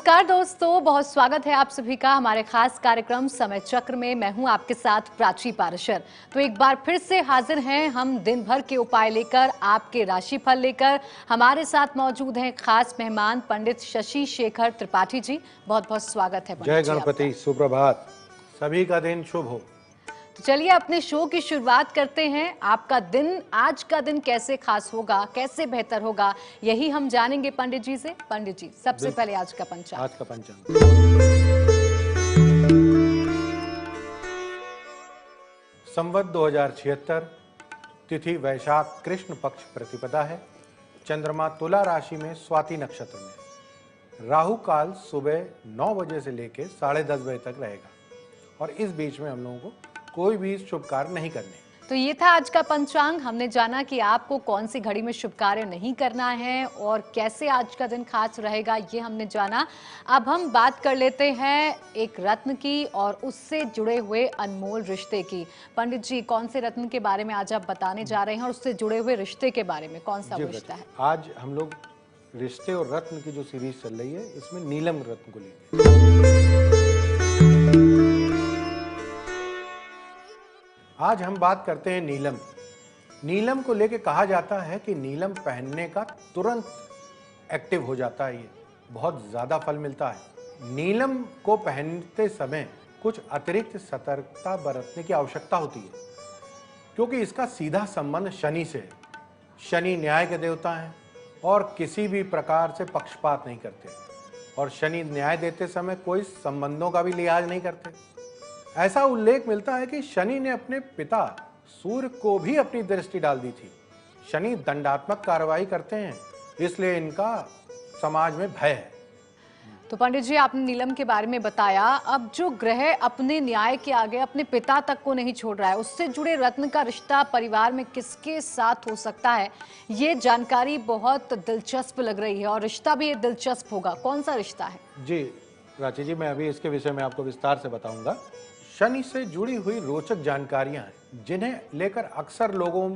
नमस्कार दोस्तों, बहुत स्वागत है आप सभी का हमारे खास कार्यक्रम समय चक्र में। मैं हूं आपके साथ प्राची पाराशर। तो एक बार फिर से हाजिर हैं हम दिन भर के उपाय लेकर, आपके राशिफल लेकर। हमारे साथ मौजूद हैं खास मेहमान पंडित शशि शेखर त्रिपाठी जी। बहुत बहुत स्वागत है पंडित जय जी आपका। गणपति, सुप्रभात, सभी का दिन शुभ हो। तो चलिए अपने शो की शुरुआत करते हैं। आपका दिन, आज का दिन कैसे खास होगा, कैसे बेहतर होगा, यही हम जानेंगे पंडित जी से। पंडित जी, सबसे पहले आज का पंचांग। आज का पंचांग संवत 2076, तिथि वैशाख कृष्ण पक्ष प्रतिपदा है। चंद्रमा तुला राशि में स्वाति नक्षत्र में। राहु काल सुबह 9 बजे से लेकर 10:30 बजे तक रहेगा और इस बीच में हम लोगों को कोई भी शुभ कार्य नहीं करने। तो ये था आज का पंचांग। हमने जाना कि आपको कौन सी घड़ी में शुभ कार्य नहीं करना है और कैसे आज का दिन खास रहेगा, ये हमने जाना। अब हम बात कर लेते हैं एक रत्न की और उससे जुड़े हुए अनमोल रिश्ते की। पंडित जी, कौन से रत्न के बारे में आज आप बताने जा रहे हैं और उससे जुड़े हुए रिश्ते के बारे में, कौन सा वो रिश्ता है? आज हम लोग रिश्ते और रत्न की जो सीरीज चल रही है, इसमें नीलम रत्न को लेंगे। आज हम बात करते हैं नीलम। नीलम को लेके कहा जाता है कि नीलम पहनने का तुरंत एक्टिव हो जाता है, ये बहुत ज्यादा फल मिलता है। नीलम को पहनते समय कुछ अतिरिक्त सतर्कता बरतने की आवश्यकता होती है, क्योंकि इसका सीधा संबंध शनि से है। शनि न्याय के देवता हैं और किसी भी प्रकार से पक्षपात नहीं करते, और शनि न्याय देते समय कोई संबंधों का भी लिहाज नहीं करते। ऐसा उल्लेख मिलता है कि शनि ने अपने पिता सूर्य को भी अपनी दृष्टि डाल दी थी। शनि दंडात्मक कार्रवाई करते हैं, इसलिए इनका समाज में भय है। तो पंडित जी, आपने नीलम के बारे में बताया। अब जो ग्रह अपने न्याय के आगे अपने पिता तक को नहीं छोड़ रहा है, उससे जुड़े रत्न का रिश्ता परिवार में किसके साथ हो सकता है, ये जानकारी बहुत दिलचस्प लग रही है और रिश्ता भी ये दिलचस्प होगा। कौन सा रिश्ता है? जी प्राची जी, मैं अभी इसके विषय में आपको विस्तार से बताऊंगा। शनि से जुड़ी हुई रोचक जानकारियां हैं, जिन्हें लेकर अक्सर लोगों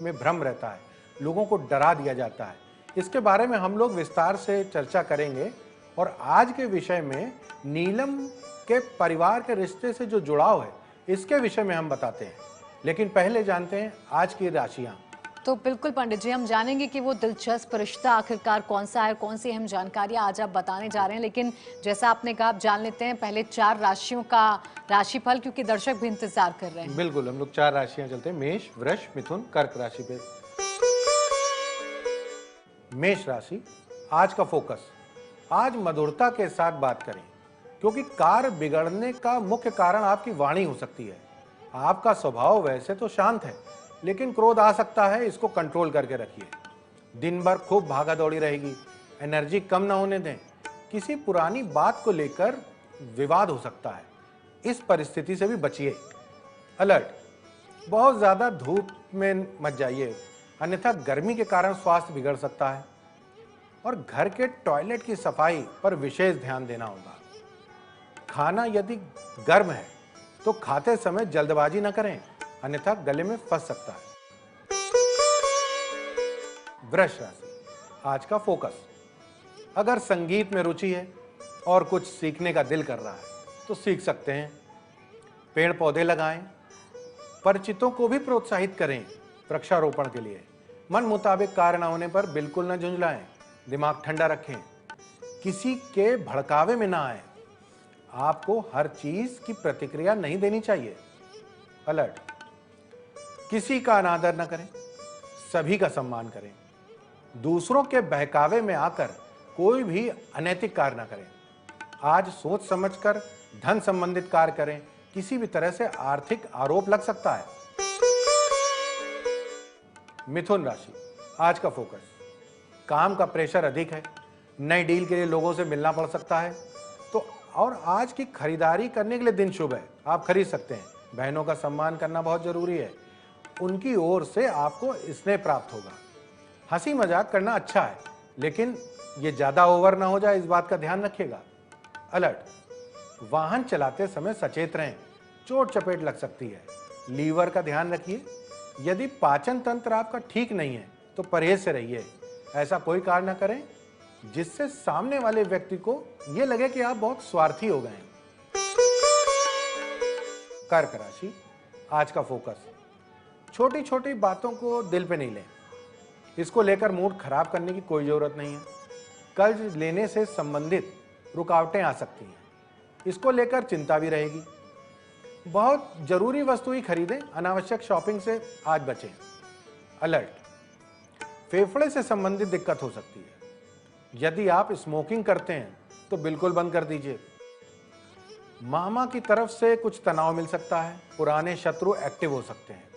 में भ्रम रहता है, लोगों को डरा दिया जाता है। इसके बारे में हम लोग विस्तार से चर्चा करेंगे और आज के विषय में नीलम के परिवार के रिश्ते से जो जुड़ाव है, इसके विषय में हम बताते हैं। लेकिन पहले जानते हैं आज की राशियां। तो बिल्कुल पंडित जी, हम जानेंगे कि वो दिलचस्प रिश्ता आखिरकार कौन सा है, कौन सी अहम जानकारियां आज आप बताने जा रहे हैं। लेकिन जैसा आपने कहा, आप जान लेते हैं पहले 4 राशियों का राशिफल, क्योंकि दर्शक भी इंतजार कर रहे हैं। बिल्कुल, हम लोग 4 राशियां चलते हैं, मेष, वृष, मिथुन, कर्क राशि पे। मेष राशि, आज का फोकस। आज मधुरता के साथ बात करें, क्योंकि कार्य बिगड़ने का मुख्य कारण आपकी वाणी हो सकती है। आपका स्वभाव वैसे तो शांत है, लेकिन क्रोध आ सकता है, इसको कंट्रोल करके रखिए। दिन भर खूब भागा दौड़ी रहेगी, एनर्जी कम ना होने दें। किसी पुरानी बात को लेकर विवाद हो सकता है, इस परिस्थिति से भी बचिए। अलर्ट, बहुत ज्यादा धूप में मत जाइए, अन्यथा गर्मी के कारण स्वास्थ्य बिगड़ सकता है। और घर के टॉयलेट की सफाई पर विशेष ध्यान देना होगा। खाना यदि गर्म है तो खाते समय जल्दबाजी न करें, अन्यथा गले में फंस सकता है। वृष राशि, आज का फोकस। अगर संगीत में रुचि है और कुछ सीखने का दिल कर रहा है तो सीख सकते हैं। पेड़ पौधे लगाएं, परिचितों को भी प्रोत्साहित करें वृक्षारोपण के लिए। मन मुताबिक कार्य न होने पर बिल्कुल न झुंझलाएं, दिमाग ठंडा रखें, किसी के भड़कावे में ना आए। आपको हर चीज की प्रतिक्रिया नहीं देनी चाहिए। अलर्ट, किसी का अनादर न करें, सभी का सम्मान करें। दूसरों के बहकावे में आकर कोई भी अनैतिक कार्य न करें। आज सोच समझकर धन संबंधित कार्य करें, किसी भी तरह से आर्थिक आरोप लग सकता है। मिथुन राशि, आज का फोकस। काम का प्रेशर अधिक है, नई डील के लिए लोगों से मिलना पड़ सकता है, तो और आज की खरीदारी करने के लिए दिन शुभ है, आप खरीद सकते हैं। बहनों का सम्मान करना बहुत जरूरी है, उनकी ओर से आपको स्नेह प्राप्त होगा। हंसी मजाक करना अच्छा है, लेकिन ये ज्यादा ओवर ना हो जाए, इस बात का ध्यान रखिएगा। अलर्ट, वाहन चलाते समय सचेत रहें, चोट चपेट लग सकती है। लीवर का ध्यान रखिए। यदि पाचन तंत्र आपका ठीक नहीं है तो परहेज से रहिए, ऐसा कोई कार्य ना करें जिससे सामने वाले व्यक्ति को यह लगे कि आप बहुत स्वार्थी हो गए हैं। कर्क राशि, आज का फोकस, छोटी छोटी बातों को दिल पे नहीं लें। इसको लेकर मूड खराब करने की कोई जरूरत नहीं है। कर्ज लेने से संबंधित रुकावटें आ सकती हैं, इसको लेकर चिंता भी रहेगी। बहुत जरूरी वस्तु ही खरीदें, अनावश्यक शॉपिंग से आज बचें। अलर्ट, फेफड़े से संबंधित दिक्कत हो सकती है। यदि आप स्मोकिंग करते हैं तो बिल्कुल बंद कर दीजिए। मामा की तरफ से कुछ तनाव मिल सकता है, पुराने शत्रु एक्टिव हो सकते हैं।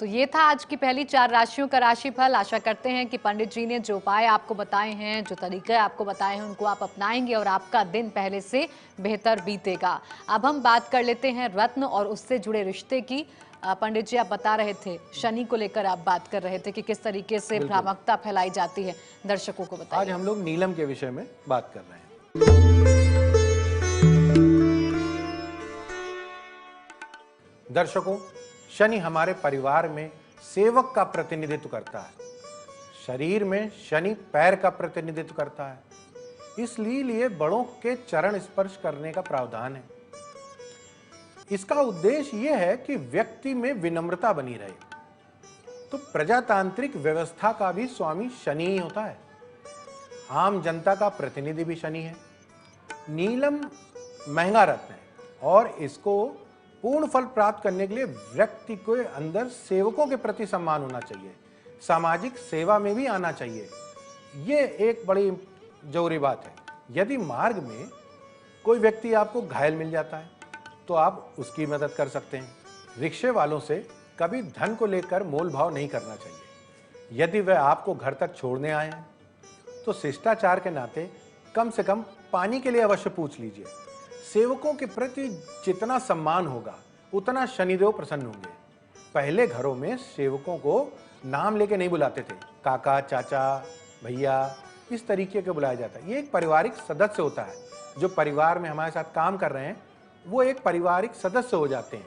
तो ये था आज की पहली 4 राशियों का राशिफल। आशा करते हैं कि पंडित जी ने जो उपाय आपको बताए हैं, जो तरीके आपको बताए हैं, उनको आप अपनाएंगे और आपका दिन पहले से बेहतर बीतेगा। अब हम बात कर लेते हैं रत्न और उससे जुड़े रिश्ते की। पंडित जी, आप बता रहे थे, शनि को लेकर आप बात कर रहे थे कि किस तरीके से भ्रामकता फैलाई जाती है, दर्शकों को बताइए। आज हम लोग नीलम के विषय में बात कर रहे हैं। दर्शकों, शनि हमारे परिवार में सेवक का प्रतिनिधित्व करता है। शरीर में शनि पैर का प्रतिनिधित्व करता है, इसलिए बड़ों के चरण स्पर्श करने का प्रावधान है। इसका उद्देश्य यह है कि व्यक्ति में विनम्रता बनी रहे। तो प्रजातांत्रिक व्यवस्था का भी स्वामी शनि ही होता है। आम जनता का प्रतिनिधि भी शनि है। नीलम महंगा रत्न है और इसको पूर्ण फल प्राप्त करने के लिए व्यक्ति के अंदर सेवकों के प्रति सम्मान होना चाहिए, सामाजिक सेवा में भी आना चाहिए। ये एक बड़ी जरूरी बात है। यदि मार्ग में कोई व्यक्ति आपको घायल मिल जाता है तो आप उसकी मदद कर सकते हैं। रिक्शे वालों से कभी धन को लेकर मोल भाव नहीं करना चाहिए। यदि वह आपको घर तक छोड़ने आए हैं तो शिष्टाचार के नाते कम से कम पानी के लिए अवश्य पूछ लीजिए। सेवकों के प्रति जितना सम्मान होगा उतना शनिदेव प्रसन्न होंगे। पहले घरों में सेवकों को नाम लेके नहीं बुलाते थे, काका, चाचा, भैया, इस तरीके के बुलाया जाता है। ये एक पारिवारिक सदस्य होता है। जो परिवार में हमारे साथ काम कर रहे हैं वो एक पारिवारिक सदस्य हो जाते हैं,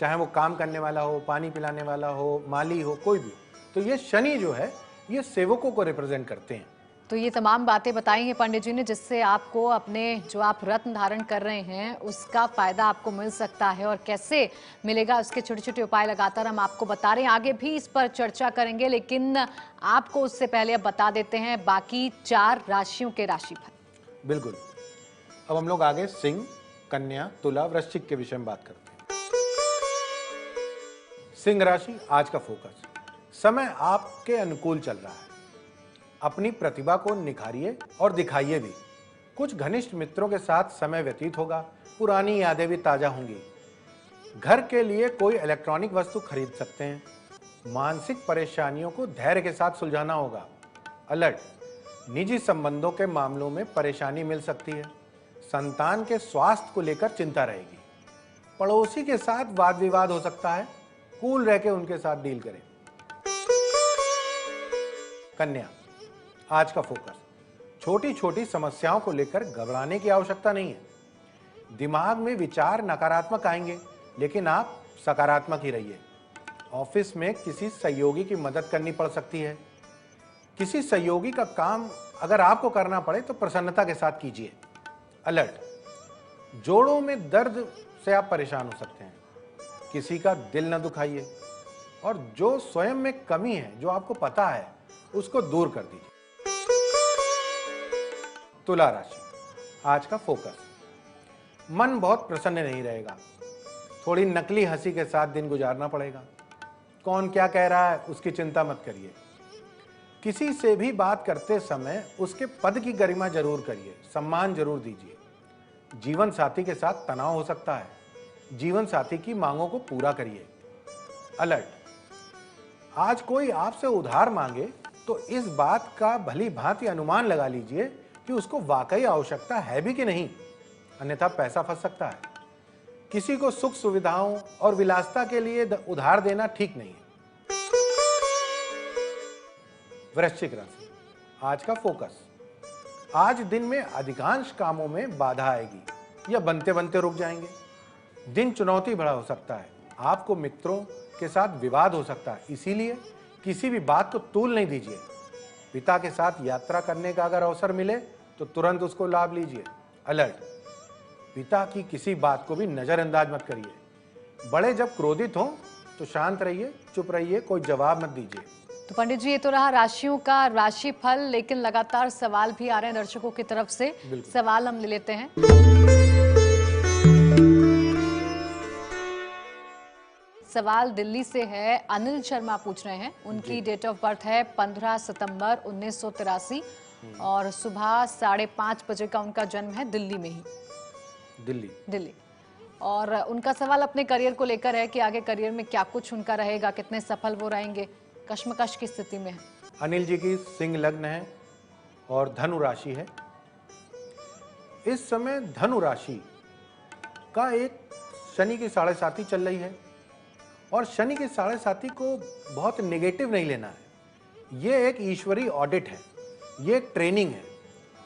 चाहे वो काम करने वाला हो, पानी पिलाने वाला हो, माली हो, कोई भी। तो ये शनि जो है ये सेवकों को रिप्रेजेंट करते हैं। तो ये तमाम बातें बताई हैं पंडित जी ने, जिससे आपको अपने जो आप रत्न धारण कर रहे हैं उसका फायदा आपको मिल सकता है, और कैसे मिलेगा उसके छोटे छोटे उपाय लगातार हम आपको बता रहे हैं। आगे भी इस पर चर्चा करेंगे, लेकिन आपको उससे पहले अब बता देते हैं बाकी 4 राशियों के राशिफल। बिल्कुल। अब हम लोग आगे सिंह, कन्या, तुला, वृश्चिक के विषय में बात करते हैं। सिंह राशि, आज का फोकस, समय आपके अनुकूल चल रहा है। अपनी प्रतिभा को निखारिए और दिखाइए भी। कुछ घनिष्ठ मित्रों के साथ समय व्यतीत होगा, पुरानी यादें भी ताजा होंगी। घर के लिए कोई इलेक्ट्रॉनिक वस्तु खरीद सकते हैं। मानसिक परेशानियों को धैर्य के साथ सुलझाना होगा। अलर्ट, निजी संबंधों के मामलों में परेशानी मिल सकती है। संतान के स्वास्थ्य को लेकर चिंता रहेगी। पड़ोसी के साथ वाद विवाद हो सकता है, कूल रह के उनके साथ डील करें। कन्या, आज का फोकस, छोटी छोटी समस्याओं को लेकर घबराने की आवश्यकता नहीं है। दिमाग में विचार नकारात्मक आएंगे, लेकिन आप सकारात्मक ही रहिए। ऑफिस में किसी सहयोगी की मदद करनी पड़ सकती है। किसी सहयोगी का काम अगर आपको करना पड़े तो प्रसन्नता के साथ कीजिए। अलर्ट, जोड़ों में दर्द से आप परेशान हो सकते हैं। किसी का दिल न दुखाइए और जो स्वयं में कमी है, जो आपको पता है, उसको दूर कर दीजिए। तुला राशि, आज का फोकस, मन बहुत प्रसन्न नहीं रहेगा। थोड़ी नकली हंसी के साथ दिन गुजारना पड़ेगा। कौन क्या कह रहा है उसकी चिंता मत करिए। किसी से भी बात करते समय उसके पद की गरिमा जरूर करिए, सम्मान जरूर दीजिए। जीवन साथी के साथ तनाव हो सकता है। जीवन साथी की मांगों को पूरा करिए। अलर्ट, आज कोई आपसे उधार मांगे तो इस बात का भली भांति अनुमान लगा लीजिए कि उसको वाकई आवश्यकता है भी कि नहीं, अन्यथा पैसा फंस सकता है। किसी को सुख सुविधाओं और विलासिता के लिए उधार देना ठीक नहीं है। वृश्चिक राशि, आज का फोकस, आज दिन में अधिकांश कामों में बाधा आएगी या बनते बनते रुक जाएंगे। दिन चुनौती भरा हो सकता है। आपको मित्रों के साथ विवाद हो सकता है, इसीलिए किसी भी बात को तूल नहीं दीजिए। पिता के साथ यात्रा करने का अगर अवसर मिले तो तुरंत उसको लाभ लीजिए। अलर्ट, पिता की किसी बात को भी नजरअंदाज मत करिए। बड़े जब क्रोधित हों तो शांत रहिए, चुप रहिए, कोई जवाब मत दीजिए। तो पंडित जी, ये तो रहा राशियों का राशिफल, लेकिन लगातार सवाल भी आ रहे हैं दर्शकों की तरफ से। सवाल हम ले लेते हैं। सवाल दिल्ली से है, अनिल शर्मा पूछ रहे हैं। उनकी डेट ऑफ बर्थ है 15 सितंबर 1983 और सुबह 5:30 बजे का उनका जन्म है, दिल्ली में ही। दिल्ली। और उनका सवाल अपने करियर को लेकर है कि आगे करियर में क्या कुछ उनका रहेगा, कितने सफल वो रहेंगे, कश्मकश की स्थिति में है। अनिल जी की सिंह लग्न है और धनु राशि है। इस समय धनु राशि का एक शनि की 7.5 चल रही है और शनि की 7.5 को बहुत नेगेटिव नहीं लेना है। ये एक ईश्वरीय ऑडिट है, ये एक ट्रेनिंग है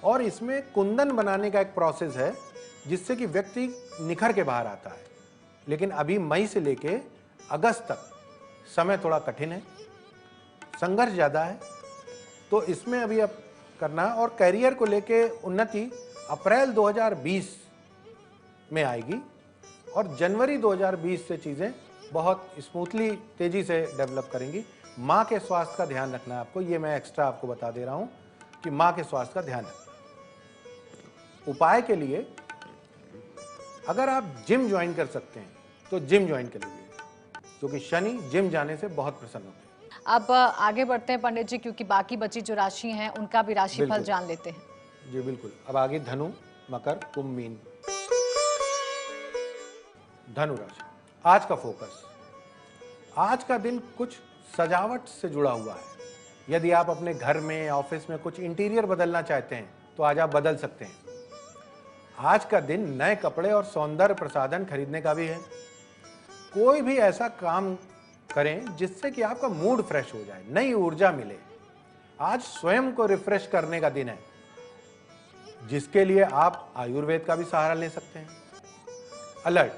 और इसमें कुंदन बनाने का एक प्रोसेस है जिससे कि व्यक्ति निखर के बाहर आता है। लेकिन अभी मई से लेके अगस्त तक समय थोड़ा कठिन है, संघर्ष ज़्यादा है, तो इसमें अभी अब करना है। और करियर को लेके उन्नति अप्रैल 2020 में आएगी और जनवरी 2020 से चीज़ें बहुत स्मूथली, तेज़ी से डेवलप करेंगी। माँ के स्वास्थ्य का ध्यान रखना है आपको, ये मैं एक्स्ट्रा आपको बता दे रहा हूँ कि माँ के स्वास्थ्य का ध्यान रखना। उपाय के लिए अगर आप जिम ज्वाइन कर सकते हैं तो जिम ज्वाइन कर लीजिए, क्योंकि शनि जिम जाने से बहुत प्रसन्न होते हैं। अब आगे बढ़ते हैं पंडित जी, क्योंकि बाकी बची जो राशि हैं उनका भी राशिफल जान लेते हैं। जी बिल्कुल। अब आगे धनु, मकर, कुंभ, मीन। धनु राशि, आज का फोकस, आज का दिन कुछ सजावट से जुड़ा हुआ है। यदि आप अपने घर में, ऑफिस में कुछ इंटीरियर बदलना चाहते हैं तो आज आप बदल सकते हैं। आज का दिन नए कपड़े और सौंदर्य प्रसाधन खरीदने का भी है। कोई भी ऐसा काम करें जिससे कि आपका मूड फ्रेश हो जाए, नई ऊर्जा मिले। आज स्वयं को रिफ्रेश करने का दिन है, जिसके लिए आप आयुर्वेद का भी सहारा ले सकते हैं। अलर्ट,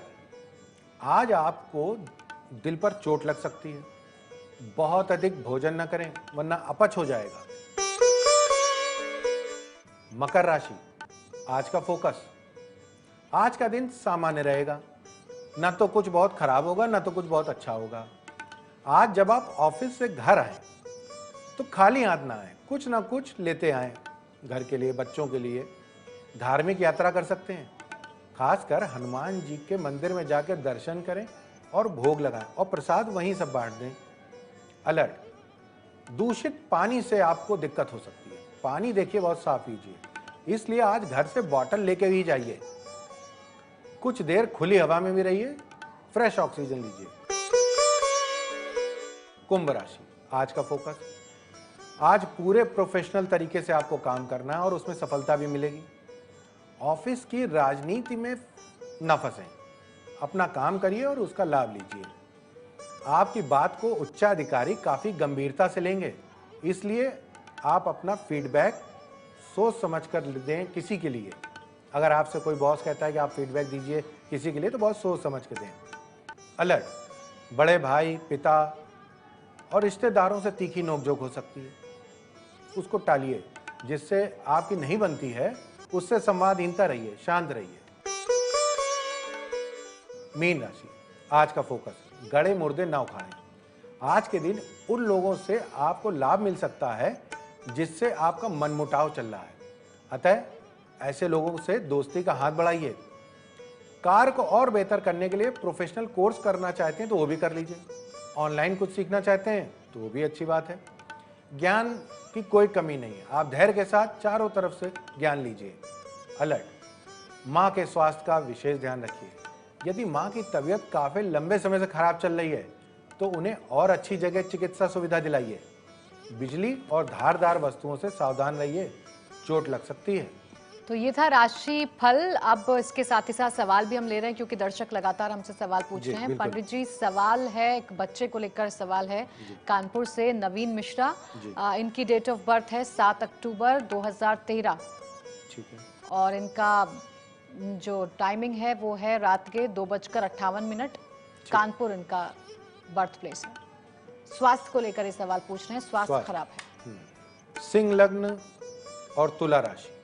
आज आपको दिल पर चोट लग सकती है। बहुत अधिक भोजन न करें वरना अपच हो जाएगा। मकर राशि, आज का फोकस, आज का दिन सामान्य रहेगा, ना तो कुछ बहुत खराब होगा ना तो कुछ बहुत अच्छा होगा। आज जब आप ऑफिस से घर आए तो खाली हाथ ना आए, कुछ ना कुछ लेते आए, घर के लिए, बच्चों के लिए। धार्मिक यात्रा कर सकते हैं, खासकर हनुमान जी के मंदिर में जाकर दर्शन करें और भोग लगाएं और प्रसाद वहीं सब बांट दें। अलर्ट, दूषित पानी से आपको दिक्कत हो सकती है। पानी देखिए बहुत साफ लीजिए, इसलिए आज घर से बॉटल लेके भी जाइए। कुछ देर खुली हवा में भी रहिए, फ्रेश ऑक्सीजन लीजिए। कुंभ राशि, आज का फोकस, आज पूरे प्रोफेशनल तरीके से आपको काम करना है और उसमें सफलता भी मिलेगी। ऑफिस की राजनीति में न फंसें, अपना काम करिए और उसका लाभ लीजिए। आपकी बात को उच्चाधिकारी काफी गंभीरता से लेंगे, इसलिए आप अपना फीडबैक सोच समझ कर दें किसी के लिए। अगर आपसे कोई बॉस कहता है कि आप फीडबैक दीजिए किसी के लिए, तो बहुत सोच समझ के दें। अलर्ट, बड़े भाई, पिता और रिश्तेदारों से तीखी नोकझोंक हो सकती है, उसको टालिए। जिससे आपकी नहीं बनती है उससे संवादहीनता रहिए, शांत रहिए। मीन राशि, आज का फोकस, गड़े मुर्दे ना उखाड़ें। आज के दिन उन लोगों से आपको लाभ मिल सकता है जिससे आपका मनमुटाव चल रहा है, अतः ऐसे लोगों से दोस्ती का हाथ बढ़ाइए। कार्य को और बेहतर करने के लिए प्रोफेशनल कोर्स करना चाहते हैं तो वो भी कर लीजिए। ऑनलाइन कुछ सीखना चाहते हैं तो वो भी अच्छी बात है। ज्ञान की कोई कमी नहीं है, आप धैर्य के साथ चारों तरफ से ज्ञान लीजिए। अलर्ट, माँ के स्वास्थ्य का विशेष ध्यान रखिए। यदि माँ की तबीयत काफी लंबे समय से खराब चल रही है तो उन्हें और अच्छी जगह चिकित्सा सुविधा दिलाइए। बिजली और धारदार वस्तुओं से सावधान रहिए, चोट लग सकती है। तो ये था राशि फल। अब इसके साथ ही साथ सवाल भी हम ले रहे हैं, क्योंकि दर्शक लगातार हमसे सवाल पूछ रहे हैं। पंडित जी, सवाल है, एक बच्चे को लेकर सवाल है, कानपुर से नवीन मिश्रा। इनकी डेट ऑफ बर्थ है 7 अक्टूबर 2013। ठीक है। और इनका जो टाइमिंग है वो है रात के 2:58। कानपुर इनका बर्थ प्लेस है। स्वास्थ्य को लेकर ये सवाल पूछ रहे हैं, स्वास्थ्य खराब है। सिंह लग्न और तुला राशि।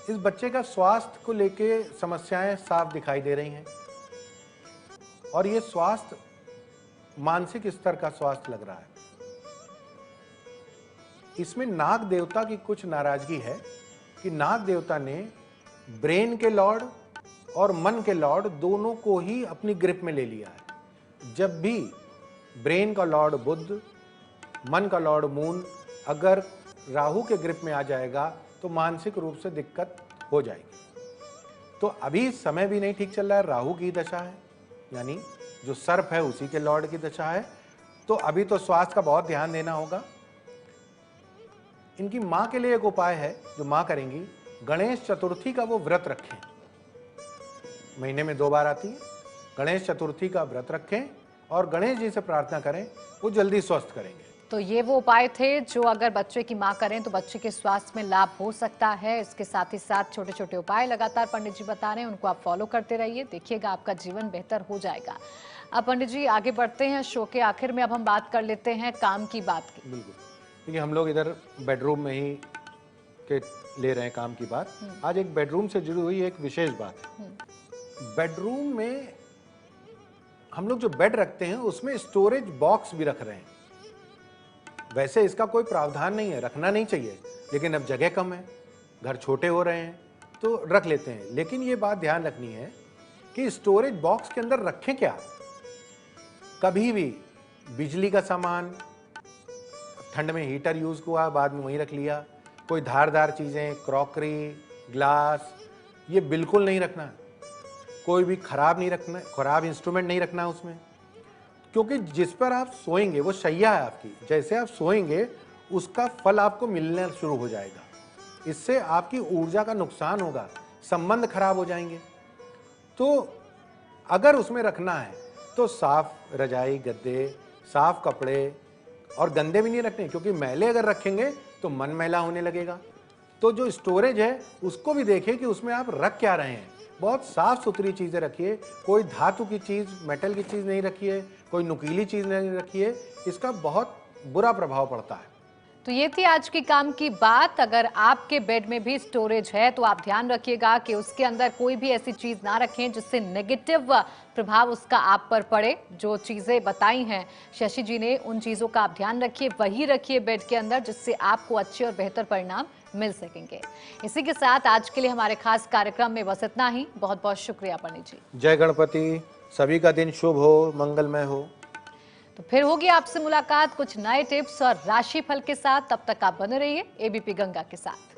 इस बच्चे का स्वास्थ्य को लेके समस्याएं साफ दिखाई दे रही हैं और ये स्वास्थ्य मानसिक स्तर का स्वास्थ्य लग रहा है। इसमें नाग देवता की कुछ नाराजगी है कि नाग देवता ने ब्रेन के लॉर्ड और मन के लॉर्ड दोनों को ही अपनी ग्रिप में ले लिया है। जब भी ब्रेन का लॉर्ड बुध, मन का लॉर्ड मून अगर राहु के ग्रिप में आ जाएगा तो मानसिक रूप से दिक्कत हो जाएगी। तो अभी समय भी नहीं ठीक चल रहा है, राहु की दशा है, यानी जो सर्प है उसी के लॉर्ड की दशा है। तो अभी तो स्वास्थ्य का बहुत ध्यान देना होगा। इनकी मां के लिए एक उपाय है जो मां करेंगी, गणेश चतुर्थी का वो व्रत रखें। महीने में 2 बार आती है, गणेश चतुर्थी का व्रत रखें और गणेश जी से प्रार्थना करें, वो जल्दी स्वस्थ करेंगे। तो ये वो उपाय थे जो अगर बच्चे की मां करें तो बच्चे के स्वास्थ्य में लाभ हो सकता है। इसके साथ ही साथ छोटे छोटे उपाय लगातार पंडित जी बता रहे हैं, उनको आप फॉलो करते रहिए, देखिएगा आपका जीवन बेहतर हो जाएगा। अब पंडित जी आगे बढ़ते हैं शो के आखिर में। अब हम बात कर लेते हैं काम की बात की। बिल्कुल, देखिए हम लोग इधर बेडरूम में ही के ले रहे हैं काम की बात। आज एक बेडरूम से जुड़ी हुई एक विशेष बात है। बेडरूम में हम लोग जो बेड रखते हैं उसमें स्टोरेज बॉक्स भी रख रहे हैं। वैसे इसका कोई प्रावधान नहीं है, रखना नहीं चाहिए, लेकिन अब जगह कम है, घर छोटे हो रहे हैं तो रख लेते हैं। लेकिन ये बात ध्यान रखनी है कि स्टोरेज बॉक्स के अंदर रखें क्या। कभी भी बिजली का सामान, ठंड में हीटर यूज हुआ बाद में वहीं रख लिया, कोई धारदार चीजें, क्रॉकरी, ग्लास, ये बिल्कुल नहीं रखना। कोई भी खराब नहीं रखना, खराब इंस्ट्रूमेंट नहीं रखना उसमें, क्योंकि जिस पर आप सोएंगे वो शैया है आपकी, जैसे आप सोएंगे उसका फल आपको मिलना शुरू हो जाएगा। इससे आपकी ऊर्जा का नुकसान होगा, संबंध खराब हो जाएंगे। तो अगर उसमें रखना है तो साफ रजाई, गद्दे, साफ कपड़े और गंदे भी नहीं रखने, क्योंकि मैले अगर रखेंगे तो मन मैला होने लगेगा। तो जो स्टोरेज है उसको भी देखिए कि उसमें आप रख क्या रहे हैं। बहुत साफ सुथरी चीजें रखिए, कोई धातु की चीज, मेटल की चीज नहीं रखिए, कोई नुकीली चीज नहीं रखिए, इसका बहुत बुरा प्रभाव पड़ता है। तो ये थी आज की काम की बात। अगर आपके बेड में भी स्टोरेज है तो आप ध्यान रखिएगा कि उसके अंदर कोई भी ऐसी चीज ना रखें जिससे नेगेटिव प्रभाव उसका आप पर पड़े। जो चीजें बताई हैं शशि जी ने, उन चीजों का आप ध्यान रखिए, वही रखिए बेड के अंदर, जिससे आपको अच्छे और बेहतर परिणाम मिल सकेंगे। इसी के साथ आज के लिए हमारे खास कार्यक्रम में बस इतना ही। बहुत बहुत शुक्रिया पंडित जी। जय गणपति, सभी का दिन शुभ हो, मंगलमय हो। तो फिर होगी आपसे मुलाकात कुछ नए टिप्स और राशिफल के साथ। तब तक आप बने रहिए एबीपी गंगा के साथ।